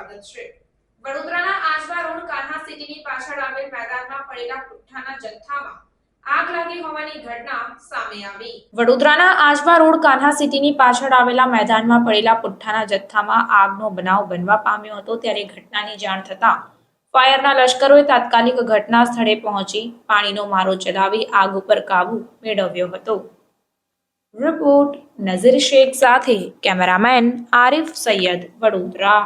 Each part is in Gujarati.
સ્વાગત છે। વડોદરાના આજવા રોડ કાન્હા સિટીની પાછળ આવેલ મેદાનમાં પડેલા પુઠ્ઠાના જથ્થામાં આગ લાગી હોવાની ઘટના સામે આવી। વડોદરાના આજવા રોડ કાન્હા સિટીની પાછળ આવેલા મેદાનમાં પડેલા પુઠ્ઠાના જથ્થામાં આગનો બનાવ બનવા પામ્યો હતો, ત્યારે ઘટનાની જાણ થતાં ફાયરના લશ્કરોએ તાત્કાલિક ઘટના સ્થળે પહોંચી પાણીનો મારો ચલાવી આગ ઉપર કાબુ મેળવ્યો હતો। રિપોર્ટ નઝીર શેખ સાથે કેમેરામેન આરિફ સૈયદ, વડોદરા।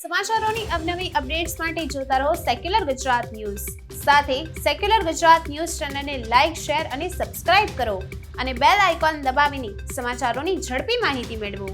સમાચારોની અવનવી અપડેટ્સ માટે જોતા રહો સેક્યુલર ગુજરાત ન્યૂઝ। સાથે સેક્યુલર ગુજરાત ન્યૂઝ ચેનલને લાઇક, શેર અને સબસ્ક્રાઇબ કરો અને બેલ આઇકોન દબાવીને સમાચારોની ઝડપી માહિતી મેળવો।